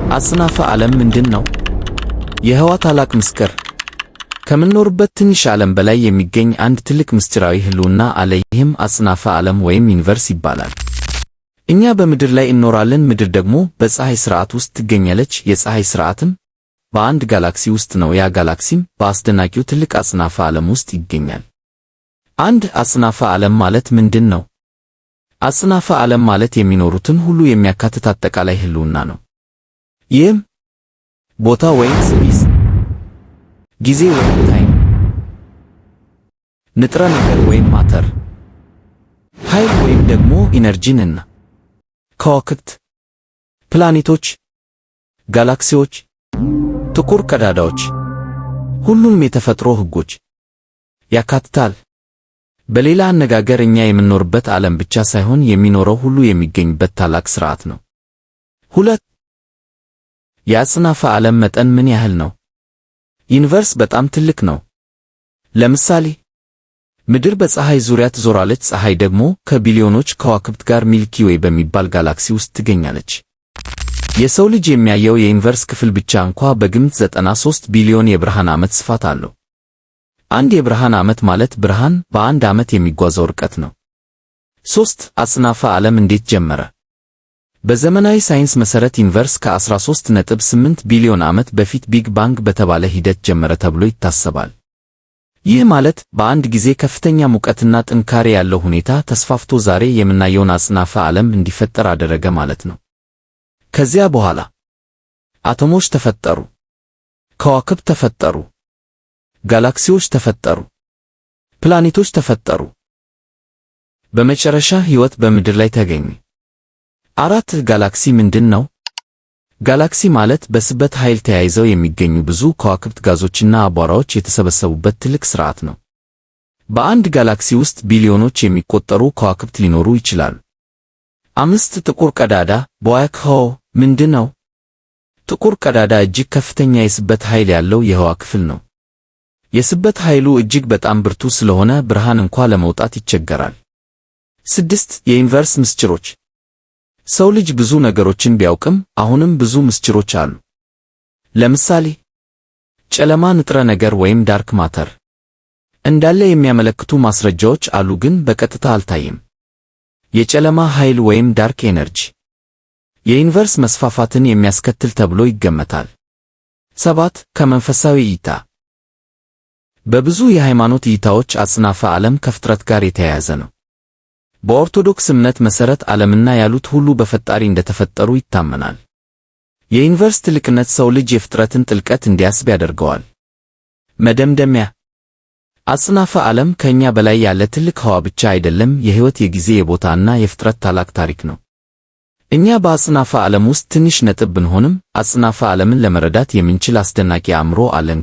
አጽናፈ ዓለም ምንድን ነው? የህዋ ታላቅ ምስጢር። ከምንኖርበት ትንሽ ዓለም በላይ የሚገኝ አንድ ትልቅ ምስጢራዊ ህልውና አለ። ይህም አጽናፈ ዓለም ወይም ዩኒቨርስ ይባላል። እኛ በምድር ላይ እንኖራለን። ምድር ደግሞ በፀሐይ ሥርዓት ውስጥ ትገኛለች። የፀሐይ ሥርዓትም በአንድ ጋላክሲ ውስጥ ነው። ያ ጋላክሲም በአስደናቂው ትልቅ አጽናፈ ዓለም ውስጥ ይገኛል። አንድ አጽናፈ ዓለም ማለት ምንድን ነው? አጽናፈ ዓለም ማለት የሚኖሩትን ሁሉ የሚያካትት አጠቃላይ ህልውና ነው። ይህም ቦታ ወይም ስፔስ፣ ጊዜ ወይም ታይም፣ ንጥረ ነገር ወይም ማተር፣ ኃይል ወይም ደግሞ ኢነርጂንና ከዋክብት፣ ፕላኔቶች፣ ጋላክሲዎች፣ ጥቁር ቀዳዳዎች፣ ሁሉንም የተፈጥሮ ህጎች ያካትታል። በሌላ አነጋገር እኛ የምንኖርበት ዓለም ብቻ ሳይሆን የሚኖረው ሁሉ የሚገኝበት ታላቅ ሥርዓት ነው። 2. የአጽናፈ ዓለም መጠን ምን ያህል ነው? ዩኒቨርስ በጣም ትልቅ ነው። ለምሳሌ ምድር በፀሐይ ዙሪያ ትዞራለች። ፀሐይ ደግሞ ከቢሊዮኖች ከዋክብት ጋር ሚልኪ ዌይ በሚባል ጋላክሲ ውስጥ ትገኛለች። የሰው ልጅ የሚያየው የዩኒቨርስ ክፍል ብቻ እንኳ በግምት 93 ቢሊዮን የብርሃን ዓመት ስፋት አለው። አንድ የብርሃን ዓመት ማለት ብርሃን በአንድ ዓመት የሚጓዘው ርቀት ነው። 3. አጽናፈ ዓለም እንዴት ጀመረ? በዘመናዊ ሳይንስ መሠረት ዩኒቨርስ ከ13.8 ቢሊዮን ዓመት በፊት ቢግ ባንግ በተባለ ሂደት ጀመረ ተብሎ ይታሰባል። ይህ ማለት በአንድ ጊዜ ከፍተኛ ሙቀትና ጥንካሬ ያለው ሁኔታ ተስፋፍቶ ዛሬ የምናየውን አጽናፈ ዓለም እንዲፈጠር አደረገ ማለት ነው። ከዚያ በኋላ አቶሞች ተፈጠሩ፣ ከዋክብት ተፈጠሩ፣ ጋላክሲዎች ተፈጠሩ፣ ፕላኔቶች ተፈጠሩ። በመጨረሻ ሕይወት በምድር ላይ ተገኘ። 4. ጋላክሲ ምንድን ነው? ጋላክሲ ማለት በስበት ኃይል ተያይዘው የሚገኙ ብዙ ከዋክብት ጋዞችና አቧራዎች የተሰበሰቡበት ትልቅ ሥርዓት ነው። በአንድ ጋላክሲ ውስጥ ቢሊዮኖች የሚቆጠሩ ከዋክብት ሊኖሩ ይችላሉ። 5. ጥቁር ቀዳዳ ብላክ ሆል ምንድን ነው? ጥቁር ቀዳዳ እጅግ ከፍተኛ የስበት ኃይል ያለው የህዋ ክፍል ነው። የስበት ኃይሉ እጅግ በጣም ብርቱ ስለሆነ ብርሃን እንኳ ለመውጣት ይቸገራል። 6. የዩኒቨርስ ምስጢሮች። ሰው ልጅ ብዙ ነገሮችን ቢያውቅም አሁንም ብዙ ምስጢሮች አሉ። ለምሳሌ ጨለማ ንጥረ ነገር ወይም ዳርክ ማተር እንዳለ የሚያመለክቱ ማስረጃዎች አሉ፣ ግን በቀጥታ አልታየም። የጨለማ ኃይል ወይም ዳርክ ኤነርጂ የዩኒቨርስ መስፋፋትን የሚያስከትል ተብሎ ይገመታል። 7. ከመንፈሳዊ እይታ። በብዙ የሃይማኖት እይታዎች አጽናፈ ዓለም ከፍጥረት ጋር የተያያዘ ነው። በኦርቶዶክስ እምነት መሠረት ዓለምና ያሉት ሁሉ በፈጣሪ እንደተፈጠሩ ይታመናል። የዩኒቨርስ ትልቅነት ሰው ልጅ የፍጥረትን ጥልቀት እንዲያስብ ያደርገዋል። መደምደሚያ። አጽናፈ ዓለም ከእኛ በላይ ያለ ትልቅ ህዋ ብቻ አይደለም፣ የሕይወት፣ የጊዜ፣ የቦታና የፍጥረት ታላቅ ታሪክ ነው። እኛ በአጽናፈ ዓለም ውስጥ ትንሽ ነጥብ ብንሆንም አጽናፈ ዓለምን ለመረዳት የምንችል አስደናቂ አእምሮ አለን።